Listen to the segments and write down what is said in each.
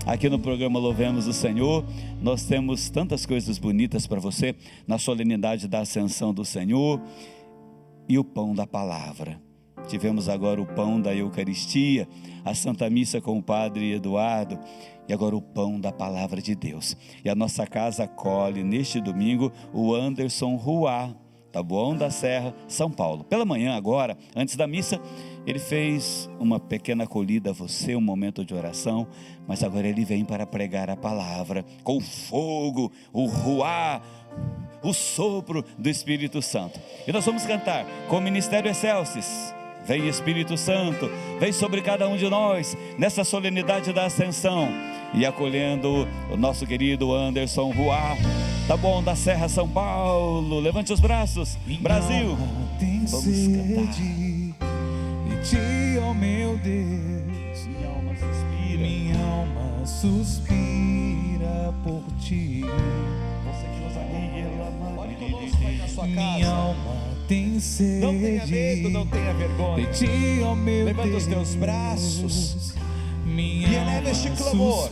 Aqui no programa Louvemos o Senhor, nós temos tantas coisas bonitas para você, na solenidade da Ascensão do Senhor e o pão da palavra. Tivemos agora o pão da Eucaristia, a Santa Missa com o Padre Eduardo, e agora o pão da palavra de Deus. E a nossa casa acolhe neste domingo o Anderson Ruá, Taboão da Serra, São Paulo. Pela manhã agora, antes da missa, ele fez uma pequena acolhida a você, um momento de oração, mas agora ele vem para pregar a palavra, com o fogo, o ruá, o sopro do Espírito Santo. E nós vamos cantar com o Ministério Excelsis. Vem Espírito Santo, vem sobre cada um de nós, nessa solenidade da Ascensão, e acolhendo o nosso querido Anderson Ruá, Taboão da Serra, São Paulo. Levante os braços, Brasil, vamos cantar. De ti, ó meu Deus, minha alma suspira por ti. Você que nos anima, ore conosco aí na sua casa. Minha alma tem sede. Não tenha medo, não tenha vergonha. De ti, ó meu Levanta Deus, os teus braços minha e eleva este clamor.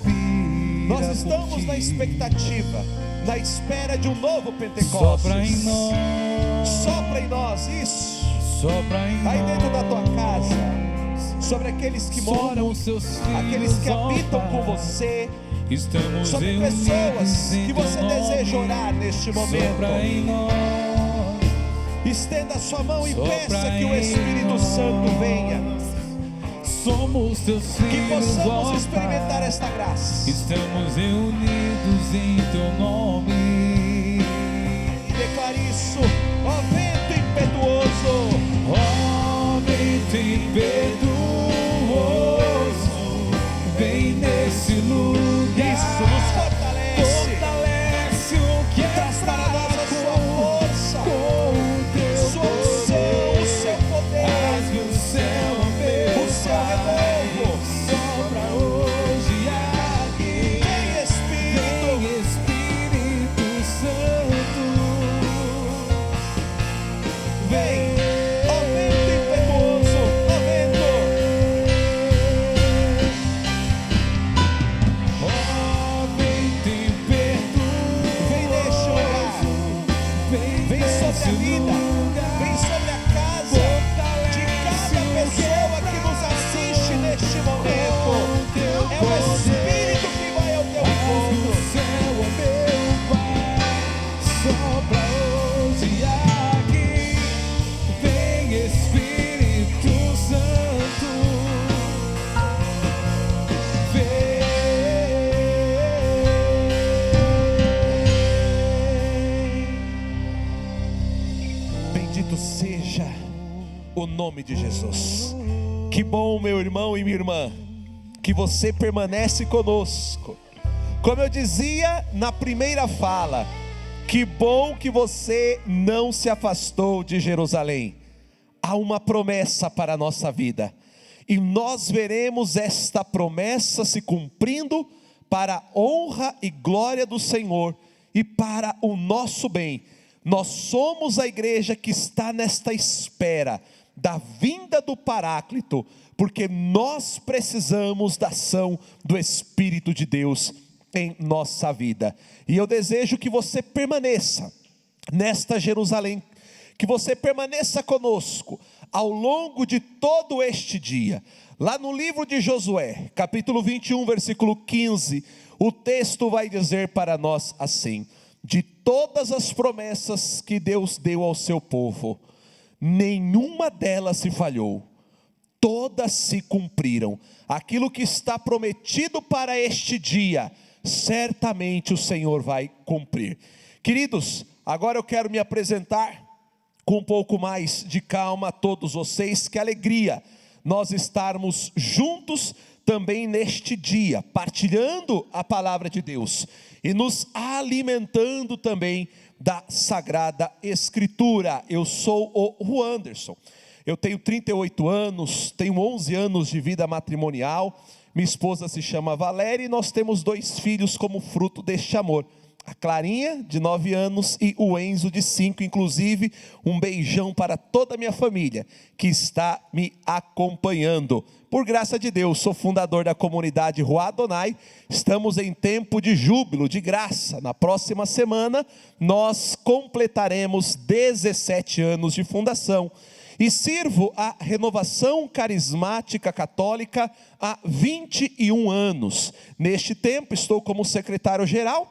Nós estamos na expectativa, na espera de um novo Pentecostes. Sopra em nós, Sopra em nós, isso. sopra em Aí nós, dentro da tua casa, sobre aqueles que moram, seus filhos, aqueles que ó habitam Pai. com você, Estamos sobre reunidos pessoas em que teu você nome. deseja orar neste momento. Sopra em nós, Estenda a sua mão e sopra peça que o em Espírito nós. Santo venha, Somos teus que filhos, possamos ó experimentar Pai. esta graça. Estamos reunidos em teu nome. E declare isso, ó vento impetuoso, Ó vento impetuoso, vem nesse lugar. isso nos fortalece, Fortalece o que traz para nós a sua força, com o teu sua unção, o seu poder, Rasgue o céu, o seu renovo. sopra hoje aqui. Vem Espírito, Vem Espírito Santo, vem, ó vento impetuoso, ó vento, ó vento impetuoso, vem neste lugar, vem sobre a vida, vem sobre a casa de cada pessoa que nos assiste neste momento. É o Espírito que vai ao teu encontro. O céu é meu Pai, sopra hoje aqui. Vem Espírito Santo, vem. Bendito seja o nome de Jesus. Que bom, meu irmão e minha irmã, que você permanece conosco. Como eu dizia na primeira fala, que bom que você não se afastou de Jerusalém. Há uma promessa para a nossa vida, e nós veremos esta promessa se cumprindo para a honra e glória do Senhor e para o nosso bem. Nós somos a igreja que está nesta espera da vinda do Paráclito, porque nós precisamos da ação do Espírito de Deus em nossa vida. E eu desejo que você permaneça nesta Jerusalém, que você permaneça conosco ao longo de todo este dia. Lá no livro de Josué, capítulo 21, versículo 15, o texto vai dizer para nós assim: de todas as promessas que Deus deu ao seu povo, nenhuma delas se falhou, todas se cumpriram. Aquilo que está prometido para este dia, certamente o Senhor vai cumprir. Queridos, agora eu quero me apresentar com um pouco mais de calma a todos vocês. Que alegria nós estarmos juntos também neste dia, partilhando a palavra de Deus e nos alimentando também da Sagrada Escritura. Eu sou o Anderson, eu tenho 38 anos, tenho 11 anos de vida matrimonial, minha esposa se chama Valéria e nós temos 2 filhos como fruto deste amor, a Clarinha, de 9 anos, e o Enzo, de 5. Inclusive, um beijão para toda a minha família que está me acompanhando. Por graça de Deus, sou fundador da comunidade Rua Adonai. Estamos em tempo de júbilo, de graça. Na próxima semana, nós completaremos 17 anos de fundação. E sirvo a Renovação Carismática Católica há 21 anos. Neste tempo, estou como secretário-geral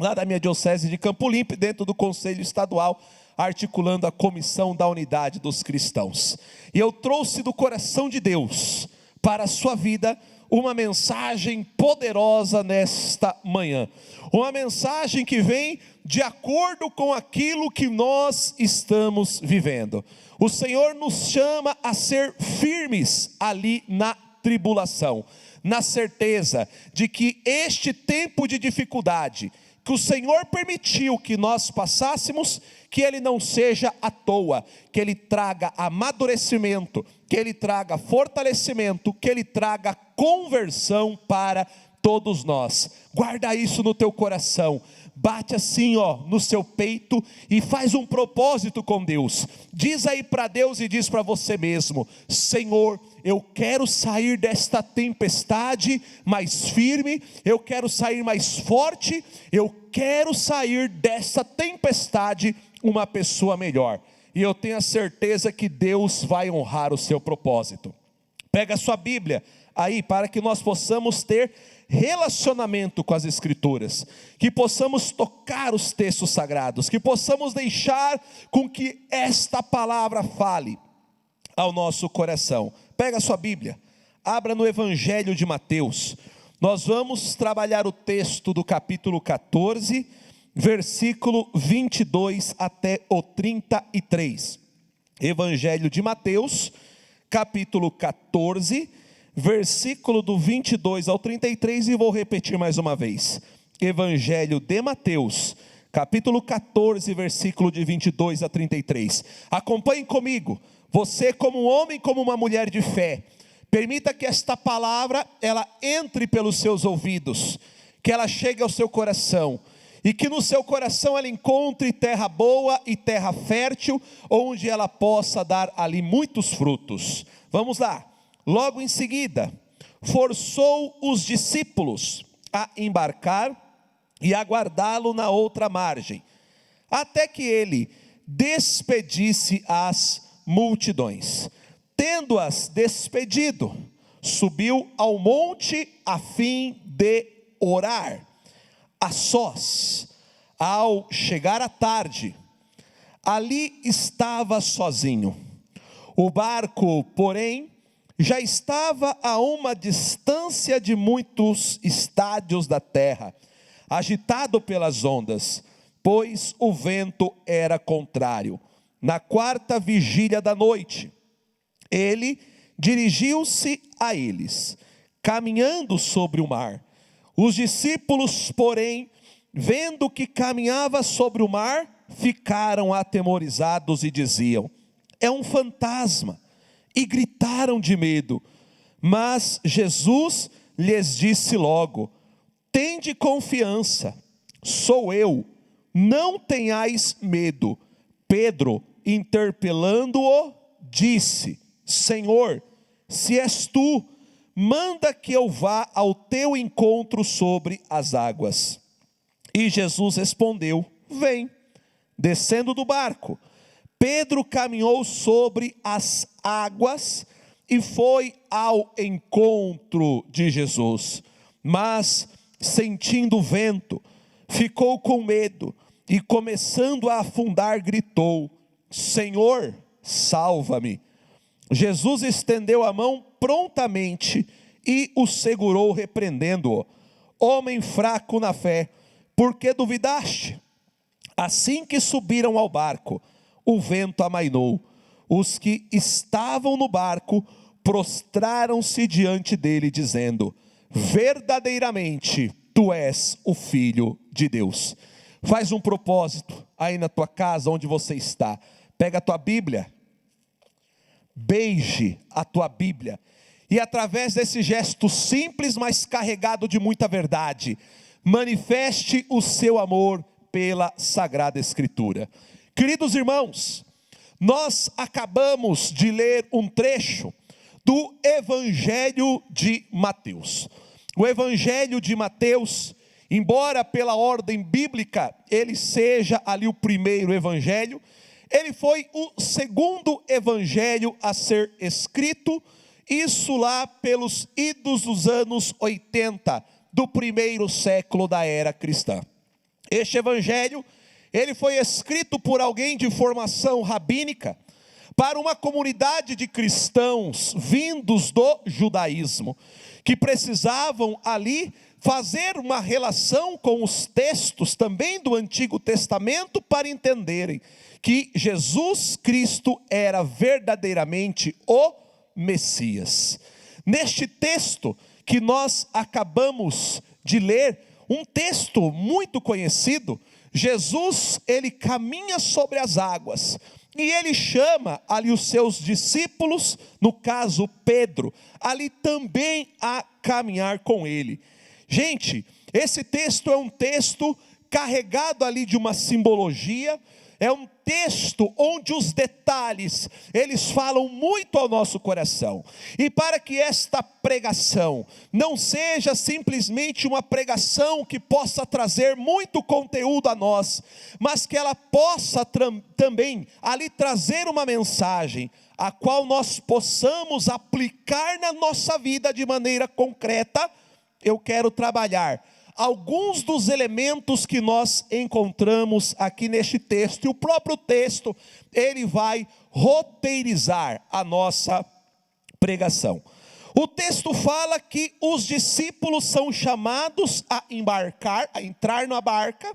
lá da minha diocese de Campo Limpo, dentro do Conselho Estadual, articulando a Comissão da Unidade dos Cristãos. E eu trouxe do coração de Deus para a sua vida uma mensagem poderosa nesta manhã. Uma mensagem que vem de acordo com aquilo que nós estamos vivendo. O Senhor nos chama a ser firmes ali na tribulação, na certeza de que este tempo de dificuldade que o Senhor permitiu que nós passássemos, que ele não seja à toa, que ele traga amadurecimento, que ele traga fortalecimento, que ele traga conversão para todos nós. Guarda isso no teu coração. Bate assim, no seu peito e faz um propósito com Deus. Diz aí para Deus e diz para você mesmo: Senhor, eu quero sair desta tempestade mais firme, eu quero sair mais forte, eu quero sair dessa tempestade uma pessoa melhor. E eu tenho a certeza que Deus vai honrar o seu propósito. Pega a sua Bíblia aí para que nós possamos ter relacionamento com as Escrituras, que possamos tocar os textos sagrados, que possamos deixar com que esta palavra fale ao nosso coração. Pega a sua Bíblia, abra no Evangelho de Mateus. Nós vamos trabalhar o texto do capítulo 14, versículo 22 até o 33. Evangelho de Mateus, capítulo 14, versículo do 22 ao 33, e vou repetir mais uma vez. Evangelho de Mateus, capítulo 14, versículo de 22 a 33. Acompanhe comigo. Você, como um homem, como uma mulher de fé, permita que esta palavra, ela entre pelos seus ouvidos, que ela chegue ao seu coração, e que no seu coração ela encontre terra boa e terra fértil, onde ela possa dar ali muitos frutos. Vamos lá. Logo em seguida, forçou os discípulos a embarcar e aguardá-lo na outra margem, até que ele despedisse as multidões. Tendo-as despedido, subiu ao monte a fim de orar, a sós. Ao chegar à tarde, ali estava sozinho. O barco, porém, já estava a uma distância de muitos estádios da terra, agitado pelas ondas, pois o vento era contrário. Na 4ª vigília da noite, ele dirigiu-se a eles, caminhando sobre o mar. Os discípulos, porém, vendo que caminhava sobre o mar, ficaram atemorizados e diziam: é um fantasma. E gritaram de medo. Mas Jesus lhes disse logo: tende confiança, sou eu, não tenhais medo. Pedro, interpelando-o, disse: Senhor, se és tu, manda que eu vá ao teu encontro sobre as águas. E Jesus respondeu: vem. Descendo do barco, Pedro caminhou sobre as águas e foi ao encontro de Jesus. Mas, sentindo o vento, ficou com medo e, começando a afundar, gritou: Senhor, salva-me. Jesus estendeu a mão prontamente e o segurou, repreendendo-o: homem fraco na fé, por que duvidaste? Assim que subiram ao barco, o vento amainou. Os que estavam no barco prostraram-se diante dele, dizendo: verdadeiramente tu és o Filho de Deus. Faz um propósito aí na tua casa, onde você está. Pega a tua Bíblia, beije a tua Bíblia, e através desse gesto simples, mas carregado de muita verdade, manifeste o seu amor pela Sagrada Escritura. Queridos irmãos, nós acabamos de ler um trecho do Evangelho de Mateus. O Evangelho de Mateus, embora pela ordem bíblica ele seja ali o primeiro evangelho, ele foi o segundo evangelho a ser escrito, isso lá pelos idos dos anos 80 do primeiro século da era cristã. Este evangelho, ele foi escrito por alguém de formação rabínica, para uma comunidade de cristãos vindos do judaísmo, que precisavam ali fazer uma relação com os textos também do Antigo Testamento, para entenderem que Jesus Cristo era verdadeiramente o Messias. Neste texto que nós acabamos de ler, um texto muito conhecido, Jesus, ele caminha sobre as águas, e ele chama ali os seus discípulos, no caso Pedro, ali também a caminhar com ele. Gente, esse texto é um texto carregado ali de uma simbologia, é um texto onde os detalhes, eles falam muito ao nosso coração. E para que esta pregação não seja simplesmente uma pregação que possa trazer muito conteúdo a nós, mas que ela possa também ali trazer uma mensagem, a qual nós possamos aplicar na nossa vida de maneira concreta, eu quero trabalhar alguns dos elementos que nós encontramos aqui neste texto. E o próprio texto, ele vai roteirizar a nossa pregação. O texto fala que os discípulos são chamados a embarcar, a entrar na barca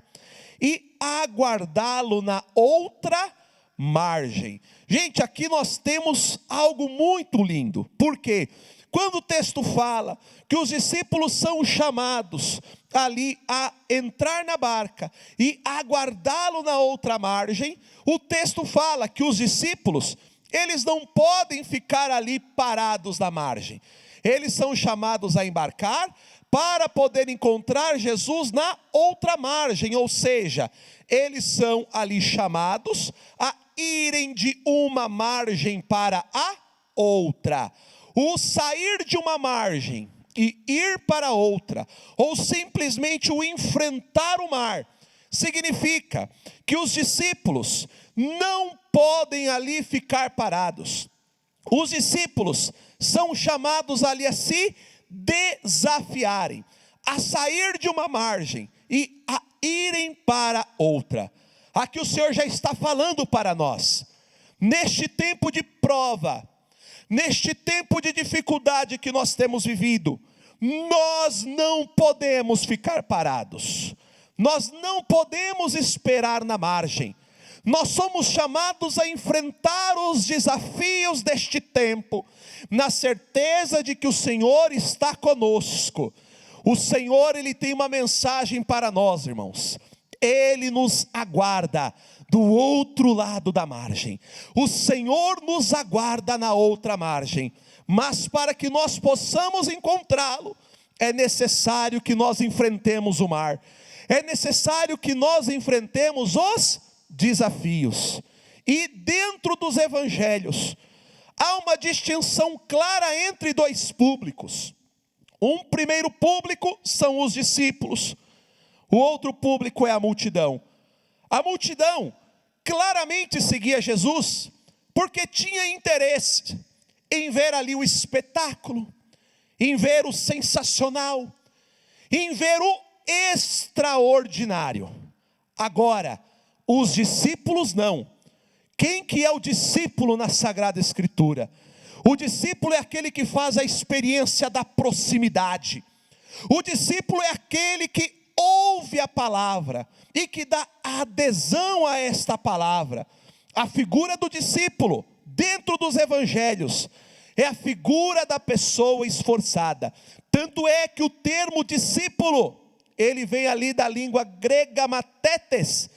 e aguardá-lo na outra margem. Gente, aqui nós temos algo muito lindo. Por quê? Quando o texto fala que os discípulos são chamados ali a entrar na barca e aguardá-lo na outra margem, o texto fala que os discípulos, eles não podem ficar ali parados na margem. Eles são chamados a embarcar para poder encontrar Jesus na outra margem, ou seja, eles são ali chamados a irem de uma margem para a outra. O sair de uma margem e ir para outra, ou simplesmente o enfrentar o mar, significa que os discípulos não podem ali ficar parados. Os discípulos são chamados ali a se desafiarem, a sair de uma margem e a irem para outra. Aqui o Senhor já está falando para nós, neste tempo de prova, neste tempo de dificuldade que nós temos vivido, nós não podemos ficar parados, nós não podemos esperar na margem, nós somos chamados a enfrentar os desafios deste tempo, na certeza de que o Senhor está conosco. O Senhor, Ele tem uma mensagem para nós, irmãos. Ele nos aguarda do outro lado da margem. O Senhor nos aguarda na outra margem. Mas para que nós possamos encontrá-lo, é necessário que nós enfrentemos o mar. É necessário que nós enfrentemos os desafios. E dentro dos evangelhos, há uma distinção clara entre dois públicos. Um primeiro público são os discípulos. O outro público é a multidão. A multidão claramente seguia Jesus, porque tinha interesse em ver ali o espetáculo, em ver o sensacional, em ver o extraordinário. Agora, os discípulos não. Quem que é o discípulo na Sagrada Escritura? O discípulo é aquele que faz a experiência da proximidade. O discípulo é aquele que ouve a palavra e que dá adesão a esta palavra. A figura do discípulo dentro dos evangelhos é a figura da pessoa esforçada. Tanto é que o termo discípulo, ele vem ali da língua grega matetes,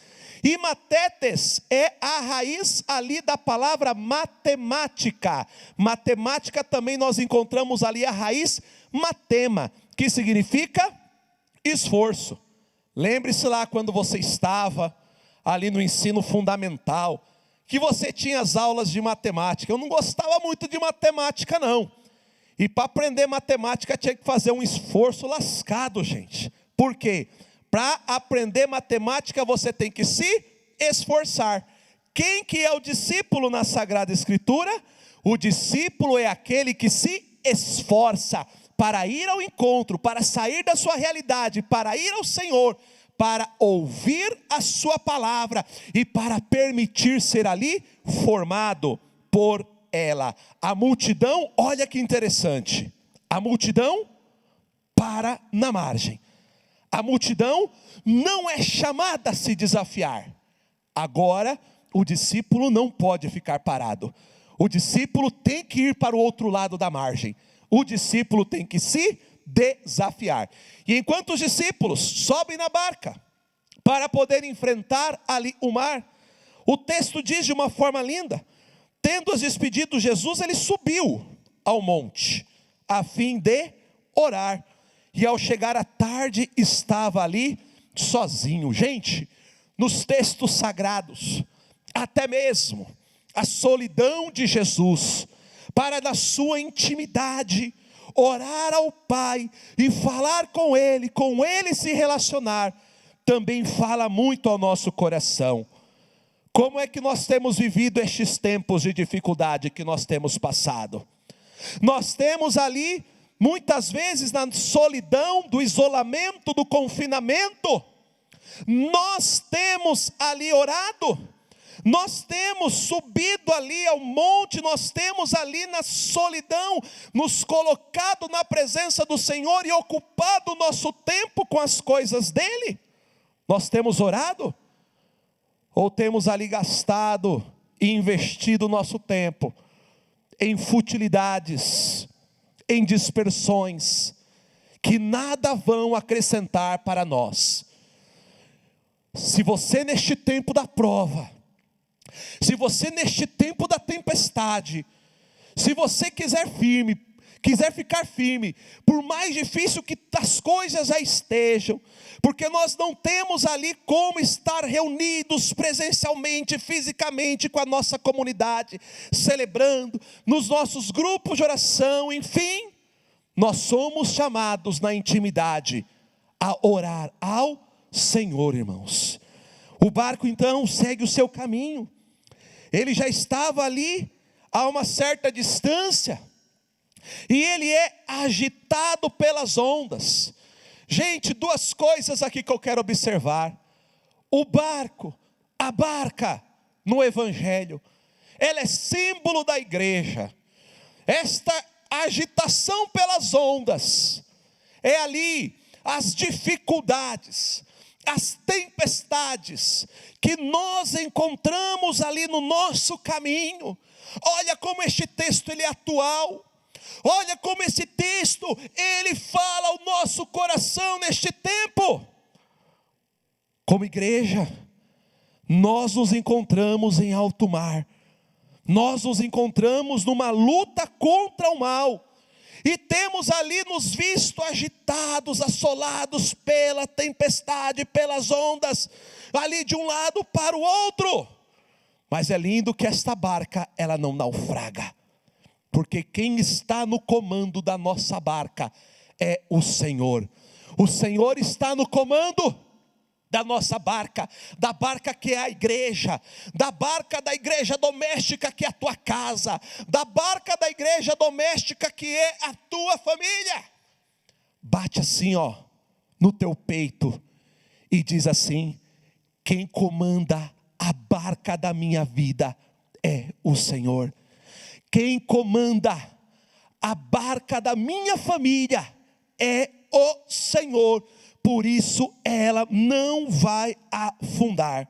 e matetes é a raiz ali da palavra matemática. Matemática também nós encontramos ali a raiz matema, que significa esforço. Lembre-se lá quando você estava ali no ensino fundamental, que você tinha as aulas de matemática. Eu não gostava muito de matemática não. E para aprender matemática tinha que fazer um esforço lascado, gente. Por quê? Para aprender matemática você tem que se esforçar. Quem que é o discípulo na Sagrada Escritura? O discípulo é aquele que se esforça para ir ao encontro, para sair da sua realidade, para ir ao Senhor, para ouvir a sua palavra e para permitir ser ali formado por ela. A multidão, olha que interessante, a multidão para na margem. A multidão não é chamada a se desafiar. Agora, o discípulo não pode ficar parado. O discípulo tem que ir para o outro lado da margem. O discípulo tem que se desafiar. E enquanto os discípulos sobem na barca para poder enfrentar ali o mar, o texto diz de uma forma linda: tendo-os despedido Jesus, ele subiu ao monte a fim de orar. E ao chegar à tarde estava ali sozinho. Gente, nos textos sagrados, até mesmo a solidão de Jesus, para na sua intimidade, orar ao Pai e falar com Ele se relacionar, também fala muito ao nosso coração. Como é que nós temos vivido estes tempos de dificuldade que nós temos passado? Nós temos ali, muitas vezes na solidão, do isolamento, do confinamento, nós temos ali orado, nós temos subido ali ao monte, nós temos ali na solidão, nos colocado na presença do Senhor e ocupado o nosso tempo com as coisas dEle. Nós temos orado? Ou temos ali gastado e investido o nosso tempo em futilidades, em dispersões, que nada vão acrescentar para nós? Se você neste tempo da prova, se você neste tempo da tempestade, se você quiser ficar firme, por mais difícil que as coisas já estejam, porque nós não temos ali como estar reunidos presencialmente, fisicamente com a nossa comunidade, celebrando, nos nossos grupos de oração, enfim, nós somos chamados na intimidade a orar ao Senhor, irmãos. O barco então segue o seu caminho. Ele já estava ali a uma certa distância, e ele é agitado pelas ondas. Gente, duas coisas aqui que eu quero observar. O barco, a barca no Evangelho, ela é símbolo da igreja. Esta agitação pelas ondas é ali as dificuldades, as tempestades que nós encontramos ali no nosso caminho. Olha como este texto ele é atual. Olha como esse texto ele fala ao nosso coração neste tempo. Como igreja, nós nos encontramos em alto mar. Nós nos encontramos numa luta contra o mal. E temos ali nos visto agitados, assolados pela tempestade, pelas ondas, ali de um lado para o outro. Mas é lindo que esta barca, ela não naufraga. Porque quem está no comando da nossa barca é o Senhor. O Senhor está no comando da nossa barca, da barca que é a igreja, da barca da igreja doméstica que é a tua casa, da barca da igreja doméstica que é a tua família. Bate assim no teu peito e diz assim: quem comanda a barca da minha vida é o Senhor. Quem comanda a barca da minha família é o Senhor. Por isso ela não vai afundar.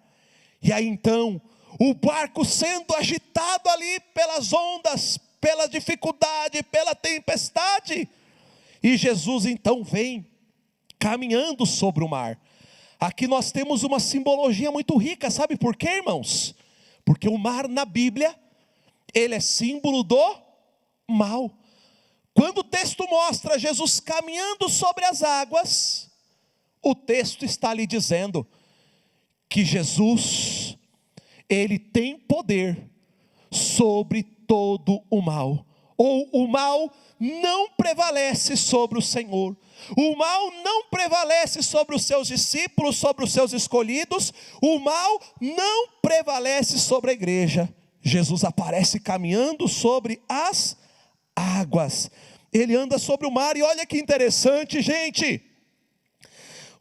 E aí então, o barco sendo agitado ali pelas ondas, pela dificuldade, pela tempestade, e Jesus então vem caminhando sobre o mar. Aqui nós temos uma simbologia muito rica, sabe por quê, irmãos? Porque o mar na Bíblia, ele é símbolo do mal. Quando o texto mostra Jesus caminhando sobre as águas, o texto está lhe dizendo que Jesus, Ele tem poder sobre todo o mal. Ou o mal não prevalece sobre o Senhor. O mal não prevalece sobre os seus discípulos, sobre os seus escolhidos. O mal não prevalece sobre a igreja. Jesus aparece caminhando sobre as águas. Ele anda sobre o mar, e olha que interessante, gente.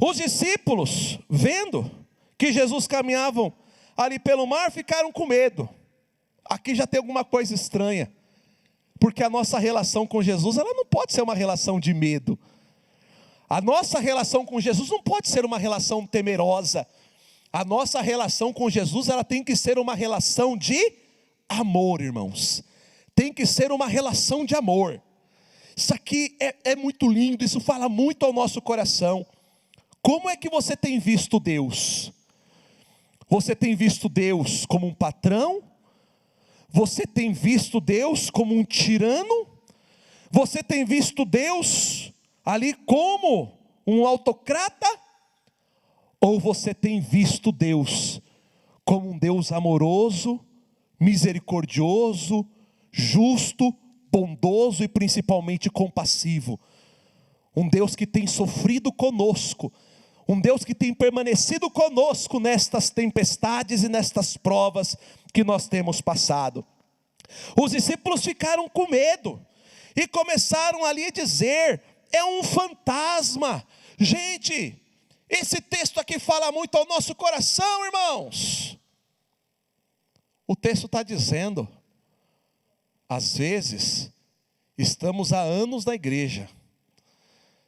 Os discípulos, vendo que Jesus caminhava ali pelo mar, ficaram com medo. Aqui já tem alguma coisa estranha, porque a nossa relação com Jesus, ela não pode ser uma relação de medo. A nossa relação com Jesus não pode ser uma relação temerosa. A nossa relação com Jesus, ela tem que ser uma relação de amor, irmãos. Tem que ser uma relação de amor. Isso aqui é muito lindo, isso fala muito ao nosso coração. Como é que você tem visto Deus? Você tem visto Deus como um patrão? Você tem visto Deus como um tirano? Você tem visto Deus ali como um autocrata? Ou você tem visto Deus como um Deus amoroso, misericordioso, justo, bondoso e principalmente compassivo? Um Deus que tem sofrido conosco, um Deus que tem permanecido conosco nestas tempestades e nestas provas que nós temos passado. Os discípulos ficaram com medo e começaram ali a dizer: é um fantasma. Gente, esse texto aqui fala muito ao nosso coração, irmãos. O texto está dizendo, às vezes, estamos há anos na igreja,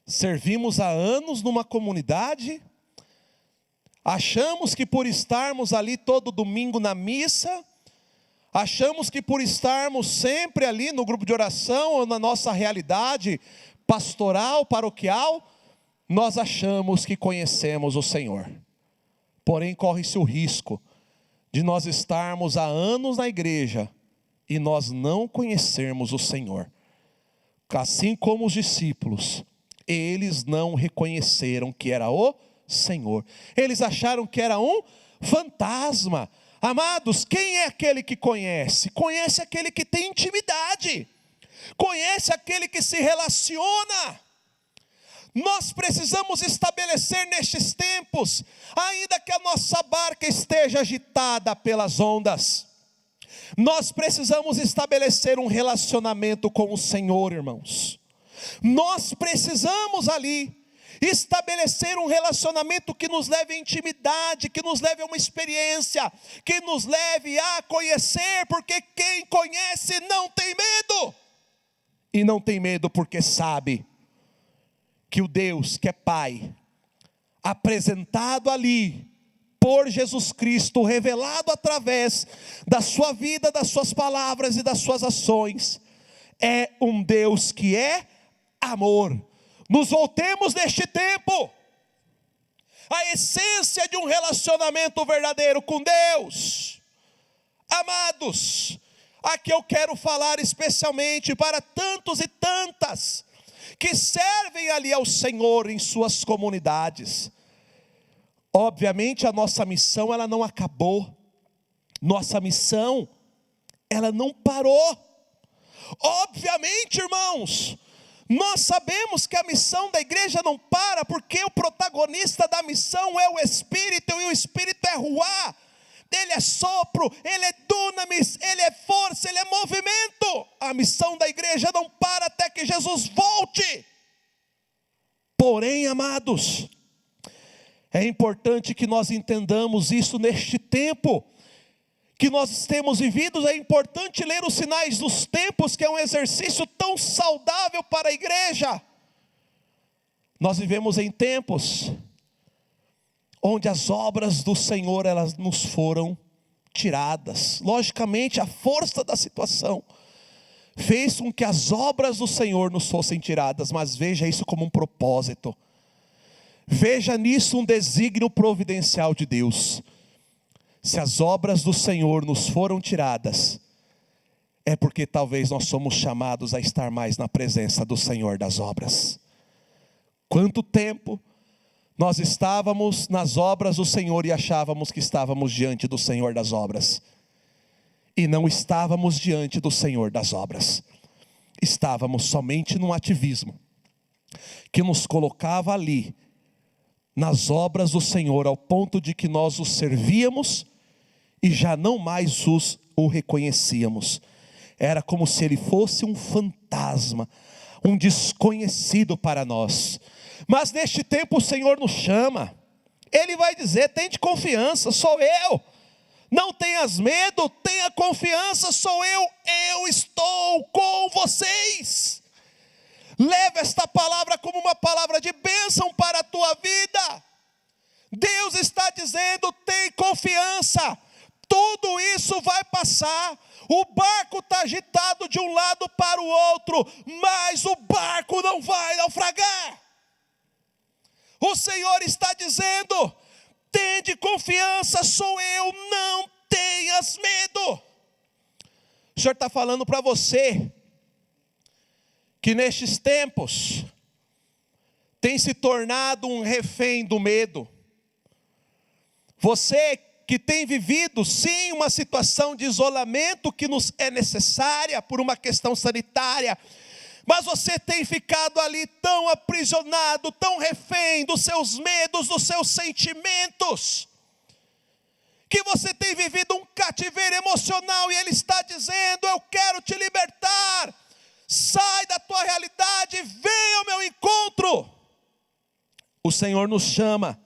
servimos há anos numa comunidade, achamos que por estarmos ali todo domingo na missa, achamos que por estarmos sempre ali no grupo de oração ou na nossa realidade pastoral, paroquial, nós achamos que conhecemos o Senhor. Porém, corre-se o risco de nós estarmos há anos na igreja e nós não conhecermos o Senhor. Assim como os discípulos, eles não reconheceram que era o Senhor. Eles acharam que era um fantasma. Amados, quem é aquele que conhece? Conhece aquele que tem intimidade. Conhece aquele que se relaciona. Nós precisamos estabelecer nestes tempos, ainda que a nossa barca esteja agitada pelas ondas, nós precisamos estabelecer um relacionamento com o Senhor, irmãos. Nós precisamos ali estabelecer um relacionamento que nos leve à intimidade, que nos leve a uma experiência, que nos leve a conhecer, porque quem conhece não tem medo. E não tem medo porque sabe que o Deus que é Pai, apresentado ali por Jesus Cristo, revelado através da sua vida, das suas palavras e das suas ações, é um Deus que é amor. Nos voltemos neste tempo à essência de um relacionamento verdadeiro com Deus. Amados, aqui eu quero falar especialmente para tantos e tantas que servem ali ao Senhor em suas comunidades. Obviamente a nossa missão, ela não acabou. Nossa missão, ela não parou. Obviamente, irmãos, nós sabemos que a missão da igreja não para, porque o protagonista da missão é o Espírito, e o Espírito é Ruá. Ele é sopro, ele é dunamis, ele é força, ele é movimento. A missão da igreja não para até que Jesus volte. Porém, amados, é importante que nós entendamos isso neste tempo que nós temos vivido. É importante ler os sinais dos tempos, que é um exercício tão saudável para a igreja. Nós vivemos em tempos onde as obras do Senhor, elas nos foram tiradas. Logicamente, a força da situação fez com que as obras do Senhor nos fossem tiradas, mas veja isso como um propósito. Veja nisso um desígnio providencial de Deus. Se as obras do Senhor nos foram tiradas, é porque talvez nós somos chamados a estar mais na presença do Senhor das obras. Quanto tempo nós estávamos nas obras do Senhor e achávamos que estávamos diante do Senhor das obras. E não estávamos diante do Senhor das obras. Estávamos somente num ativismo que nos colocava ali, nas obras do Senhor, ao ponto de que nós o servíamos e já não mais o reconhecíamos. Era como se ele fosse um fantasma, um desconhecido para nós. Mas neste tempo o Senhor nos chama. Ele vai dizer: tente confiança, sou eu. Não tenhas medo, tenha confiança, sou eu. Eu estou com vocês. Leve esta palavra como uma palavra de bênção para a tua vida. Deus está dizendo: tem confiança. Tudo isso vai passar. O barco está agitado de um lado para o outro, mas o barco não vai naufragar. O Senhor está dizendo: tende confiança, sou eu, não tenhas medo. O Senhor está falando para você que nestes tempos tem se tornado um refém do medo. Você que tem vivido sim uma situação de isolamento que nos é necessária por uma questão sanitária, mas você tem ficado ali tão aprisionado, tão refém dos seus medos, dos seus sentimentos, que você tem vivido um cativeiro emocional, e Ele está dizendo: eu quero te libertar. Sai da tua realidade, vem ao meu encontro. O Senhor nos chama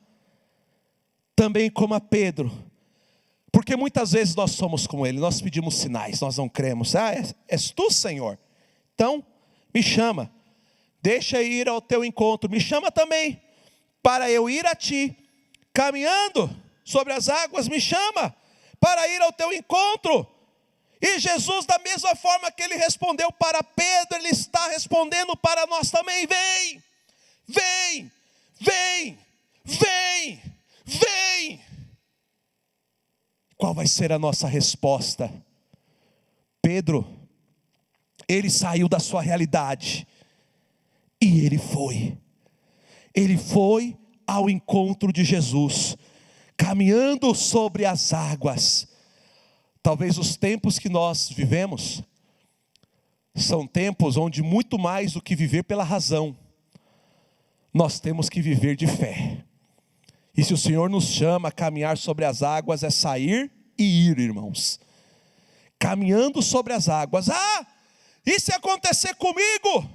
também como a Pedro, porque muitas vezes nós somos como ele, nós pedimos sinais, nós não cremos. És tu, Senhor? Então me chama, deixa eu ir ao teu encontro, me chama também, para eu ir a ti, caminhando sobre as águas, me chama, para ir ao teu encontro. E Jesus, da mesma forma que ele respondeu para Pedro, ele está respondendo para nós também: vem, vem, vem, vem, vem. Qual vai ser a nossa resposta? Pedro, ele saiu da sua realidade e ele foi ao encontro de Jesus, caminhando sobre as águas. Talvez os tempos que nós vivemos são tempos onde, muito mais do que viver pela razão, nós temos que viver de fé. E se o Senhor nos chama a caminhar sobre as águas, é sair e ir, irmãos, caminhando sobre as águas. E se acontecer comigo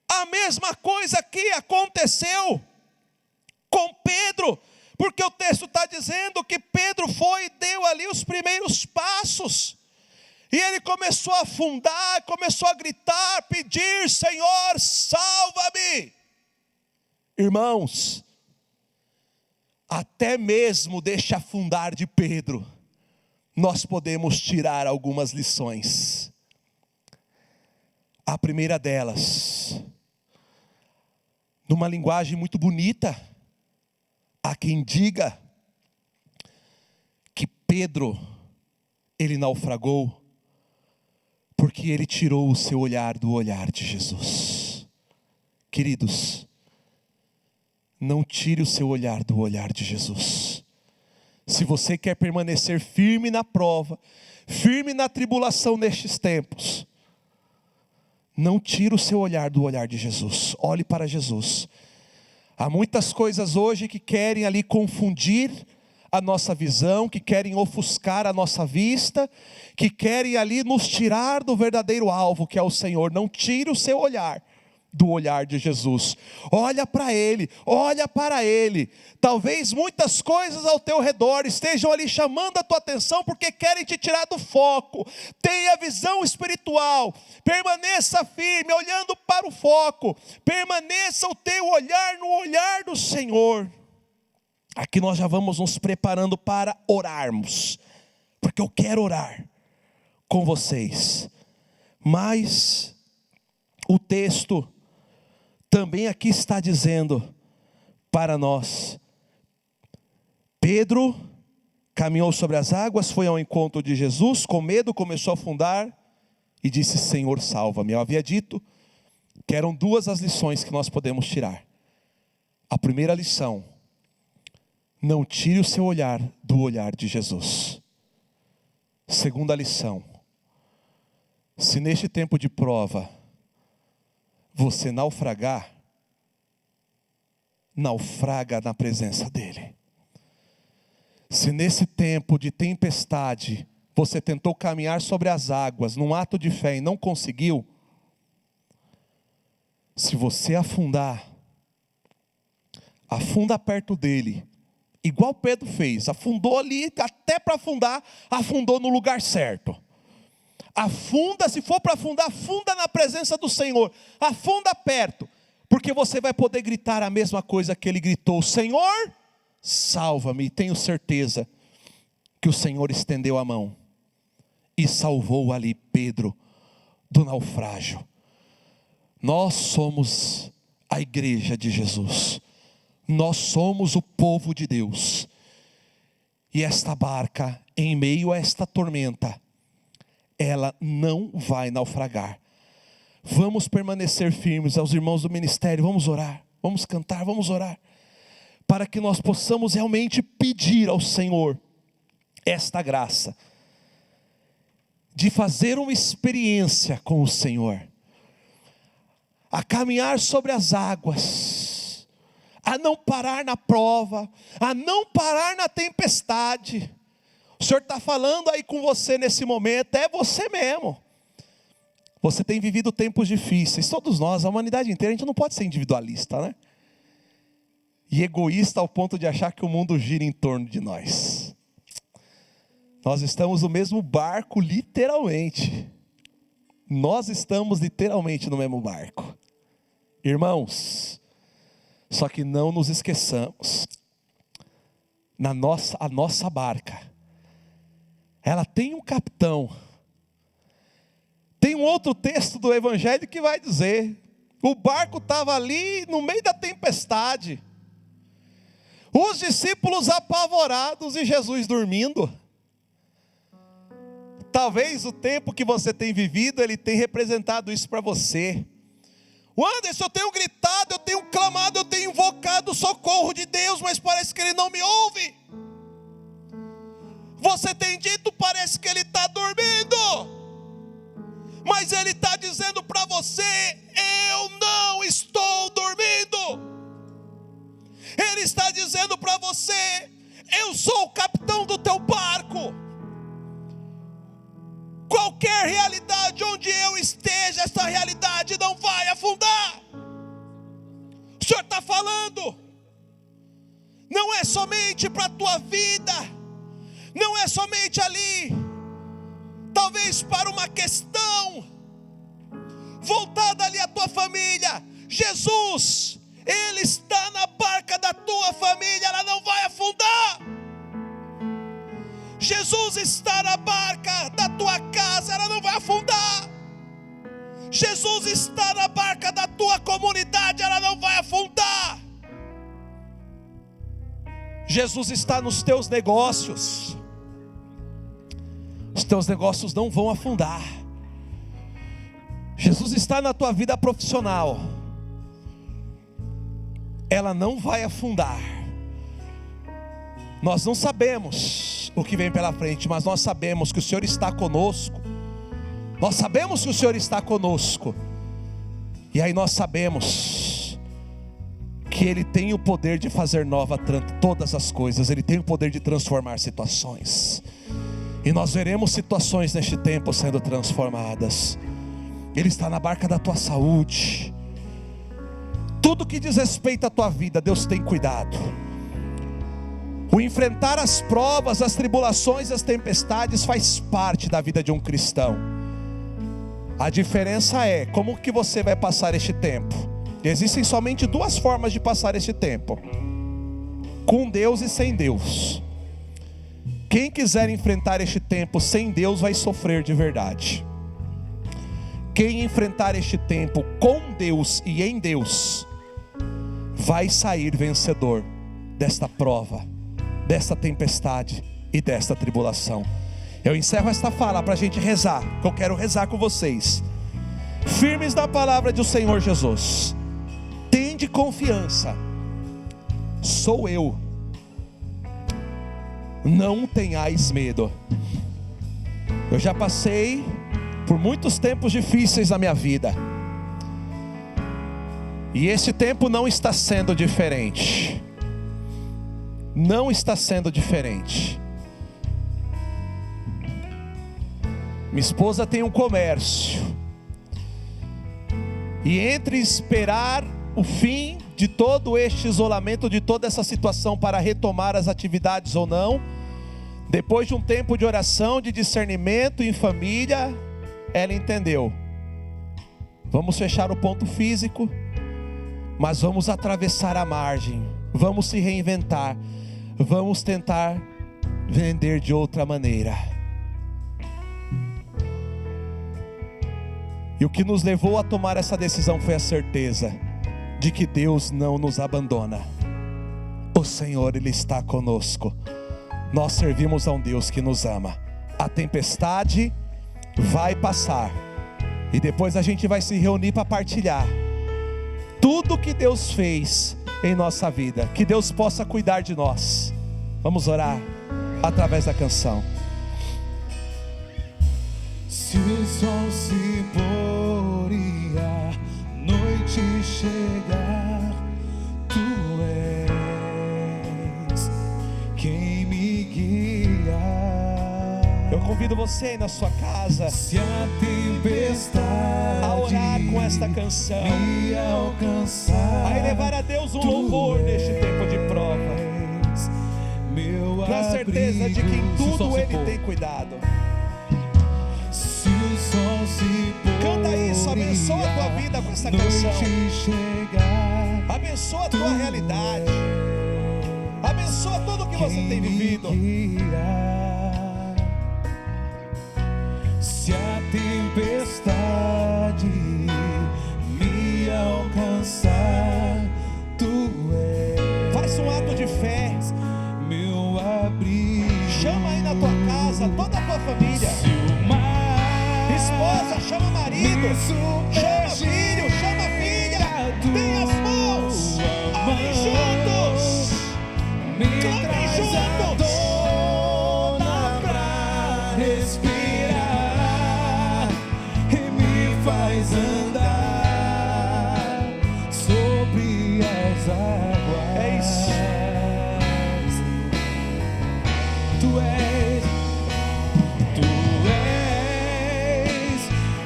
a mesma coisa que aconteceu com Pedro? Porque o texto está dizendo que Pedro foi e deu ali os primeiros passos. E ele começou a afundar, começou a gritar, pedir: Senhor, salva-me. Irmãos, até mesmo deste afundar de Pedro, nós podemos tirar algumas lições. A primeira delas, numa linguagem muito bonita, há quem diga que Pedro, ele naufragou porque ele tirou o seu olhar do olhar de Jesus. Queridos, não tire o seu olhar do olhar de Jesus. Se você quer permanecer firme na prova, firme na tribulação nestes tempos, não tire o seu olhar do olhar de Jesus. Olhe para Jesus. Há muitas coisas hoje que querem ali confundir a nossa visão, que querem ofuscar a nossa vista, que querem ali nos tirar do verdadeiro alvo, que é o Senhor. Não tire o seu olhar do olhar de Jesus. Olha para Ele, olha para Ele. Talvez muitas coisas ao teu redor estejam ali chamando a tua atenção, porque querem te tirar do foco. Tenha visão espiritual, permaneça firme, olhando para o foco, permaneça o teu olhar no olhar do Senhor. Aqui nós já vamos nos preparando para orarmos, porque eu quero orar com vocês. Mas o texto também aqui está dizendo para nós: Pedro caminhou sobre as águas, foi ao encontro de Jesus, com medo começou a afundar e disse: Senhor, salva-me. Eu havia dito que eram duas as lições que nós podemos tirar. A primeira lição Não tire o seu olhar do olhar de Jesus. Segunda lição: se neste tempo de prova você naufragar, naufraga na presença dEle. Se nesse tempo de tempestade você tentou caminhar sobre as águas num ato de fé e não conseguiu, se você afundar, afunda perto dEle, igual Pedro fez, afundou ali, até para afundar, afundou no lugar certo. Afunda, se for para afundar, afunda na presença do Senhor, afunda perto, porque você vai poder gritar a mesma coisa que ele gritou: Senhor, salva-me. E tenho certeza que o Senhor estendeu a mão e salvou ali Pedro do naufrágio. Nós somos a igreja de Jesus, nós somos o povo de Deus, e esta barca, em meio a esta tormenta, ela não vai naufragar. Vamos permanecer firmes. Aos irmãos do ministério, vamos orar, vamos cantar, vamos orar, para que nós possamos realmente pedir ao Senhor esta graça, de fazer uma experiência com o Senhor, a caminhar sobre as águas, a não parar na prova, a não parar na tempestade. O Senhor está falando aí com você nesse momento, é você mesmo. Você tem vivido tempos difíceis, todos nós, a humanidade inteira. A gente não pode ser individualista, né? E egoísta ao ponto de achar que o mundo gira em torno de nós. Nós estamos no mesmo barco, literalmente. Nós estamos literalmente no mesmo barco. Irmãos, só que não nos esqueçamos, a nossa barca, ela tem um capitão. Tem um outro texto do Evangelho que vai dizer: o barco estava ali no meio da tempestade, os discípulos apavorados e Jesus dormindo. Talvez o tempo que você tem vivido, ele tem representado isso para você. Anderson, eu tenho gritado, eu tenho clamado, eu tenho invocado o socorro de Deus, mas parece que Ele não me ouve. Você tem dito, parece que Ele está dormindo, mas Ele está dizendo para você: eu não estou dormindo. Ele está dizendo para você: eu sou o capitão do teu barco. Qualquer realidade onde eu esteja, essa realidade não vai afundar. O Senhor está falando, não é somente para a tua vida, não é somente ali, talvez para uma questão voltada ali à tua família. Jesus, Ele está na barca da tua família, ela não vai afundar. Jesus está na barca da tua casa, ela não vai afundar. Jesus está na barca da tua comunidade, ela não vai afundar. Jesus está nos teus negócios, os teus negócios não vão afundar. Jesus está na tua vida profissional, ela não vai afundar. Nós não sabemos o que vem pela frente, mas nós sabemos que o Senhor está conosco. Nós sabemos que o Senhor está conosco. E aí nós sabemos que Ele tem o poder de fazer nova todas as coisas. Ele tem o poder de transformar situações. E nós veremos situações neste tempo sendo transformadas. Ele está na barca da tua saúde. Tudo que diz respeito à tua vida, Deus tem cuidado. O enfrentar as provas, as tribulações, as tempestades faz parte da vida de um cristão. A diferença é como que você vai passar este tempo. Existem somente duas formas de passar este tempo: com Deus e sem Deus. Quem quiser enfrentar este tempo sem Deus vai sofrer de verdade. Quem enfrentar este tempo com Deus e em Deus vai sair vencedor desta prova, desta tempestade e desta tribulação. Eu encerro esta fala para a gente rezar, que eu quero rezar com vocês, firmes na palavra do Senhor Jesus. Tende confiança, sou eu Não tenhais medo. Eu já passei por muitos tempos difíceis na minha vida, e esse tempo não está sendo diferente. Não está sendo diferente. Minha esposa tem um comércio, e entre esperar o fim de todo este isolamento, de toda essa situação, para retomar as atividades ou não, depois de um tempo de oração, de discernimento em família, ela entendeu: vamos fechar o ponto físico, mas vamos atravessar a margem, vamos se reinventar, vamos tentar vender de outra maneira. E o que nos levou a tomar essa decisão foi a certeza de que Deus não nos abandona. O Senhor, Ele está conosco. Nós servimos a um Deus que nos ama. A tempestade vai passar, e depois a gente vai se reunir para partilhar tudo que Deus fez em nossa vida. Que Deus possa cuidar de nós. Vamos orar através da canção. Se o sol se pôr e a noite chegar, tu és quem me guia. Eu convido você aí na sua casa Se a tempestade a orar com esta canção, me alcançar, a elevar a Deus um louvor neste tempo de prova, meu na certeza de que em abrigo. Se o sol tudo se Ele pôr, tem cuidado. se o sol se pôr, Canta isso, abençoa a tua vida com essa canção. noite chegar, Abençoa a tua realidade. Abençoa tudo que você tem vivido. Se a tempestade me alcançar, tu és Faz um ato de fé. meu abrigo. Chama aí na tua casa toda a tua família. Se o mar Esposa, chama marido. me Chama filho, chama filha. Tem as mãos. Orem juntos. me Clamem traz juntos. a dona pra respirar e me faz andar sobre as águas. É isso. Tu és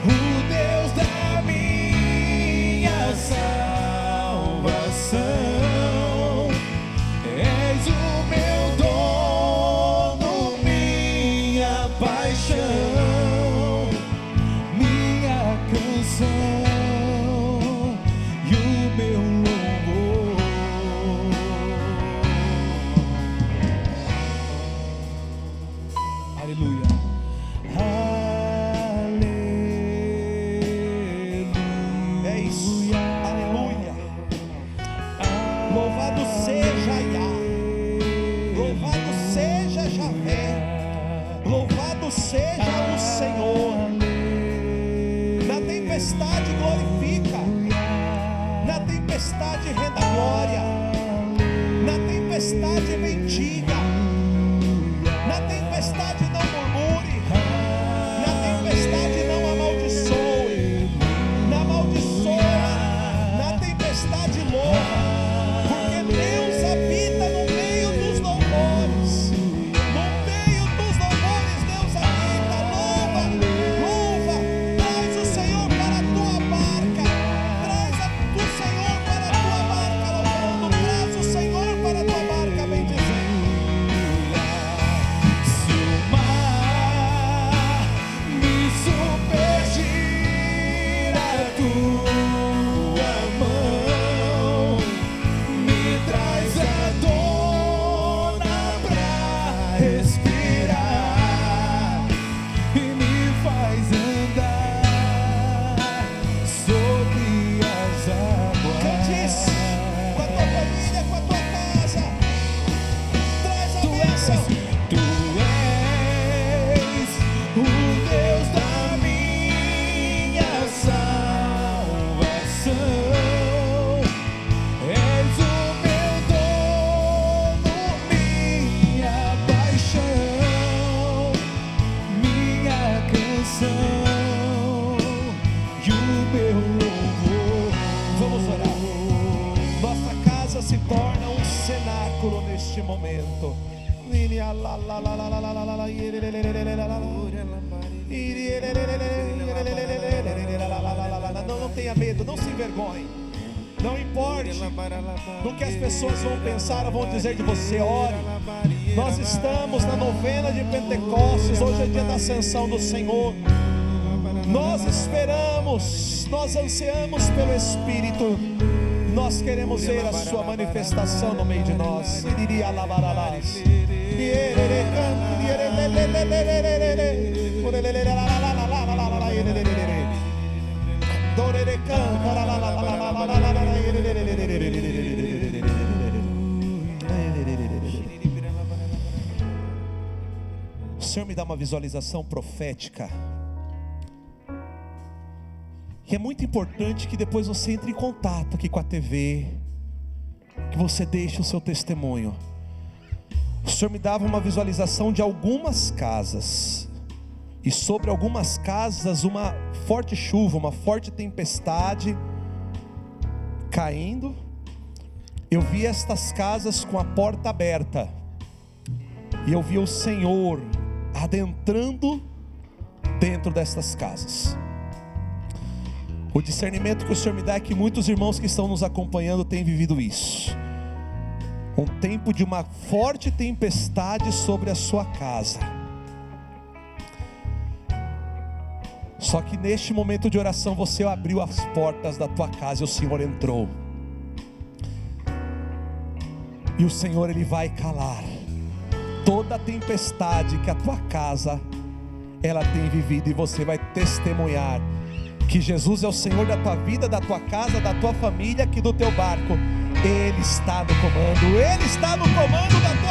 o Deus da minha salvação. És o meu dono, minha paixão, minha canção e o meu louvor. Aleluia. Aleluia. É isso. Aleluia. Louvado seja Yah. Louvado seja Javé. Louvado seja o Senhor. Na tempestade glorifica. Na tempestade renda glória. Na tempestade bendiga. Na tempestade não murmure. Na tempestade não amaldiçoe. Na na tempestade louva. Porque Deus habita no meio dos louvores. No meio dos louvores Deus habita. Louva, louva. Traz o Senhor para a tua barca. Traz o Senhor para a tua barca louvando. Traz o Senhor para a tua barca bendizendo. Se o mar me submergir, a tua mão me traz a dona pra respirar e me faz andar sobre as águas. Cante isso com a tua família, com a tua casa. Traz a bênção. Tu és o Deus da minha salvação. És o meu dono, minha paixão. momento. Não tenha medo, não se envergonhe. Não importe no que as pessoas vão pensar ou vão dizer de você. Ore. Nós estamos na novena de Pentecostes. Hoje é dia da ascensão do Senhor. Nós esperamos, nós ansiamos pelo Espírito. Nós queremos ver a sua manifestação no meio de nós. O Senhor me dá uma visualização profética. E é muito importante que depois você entre em contato aqui com a TV, que você deixe o seu testemunho. O Senhor me dava uma visualização de algumas casas, e sobre algumas casas uma forte chuva, uma forte tempestade caindo. Eu vi estas casas com a porta aberta, e eu vi o Senhor adentrando dentro destas casas. O discernimento que o Senhor me dá é que muitos irmãos que estão nos acompanhando têm vivido isso. Um tempo de uma forte tempestade sobre a sua casa. Só que neste momento de oração você abriu as portas da tua casa e o Senhor entrou. E o Senhor, Ele vai calar toda a tempestade que a tua casa ela tem vivido, e você vai testemunhar que Jesus é o Senhor da tua vida, da tua casa, da tua família, que do teu barco Ele está no comando. Ele está no comando da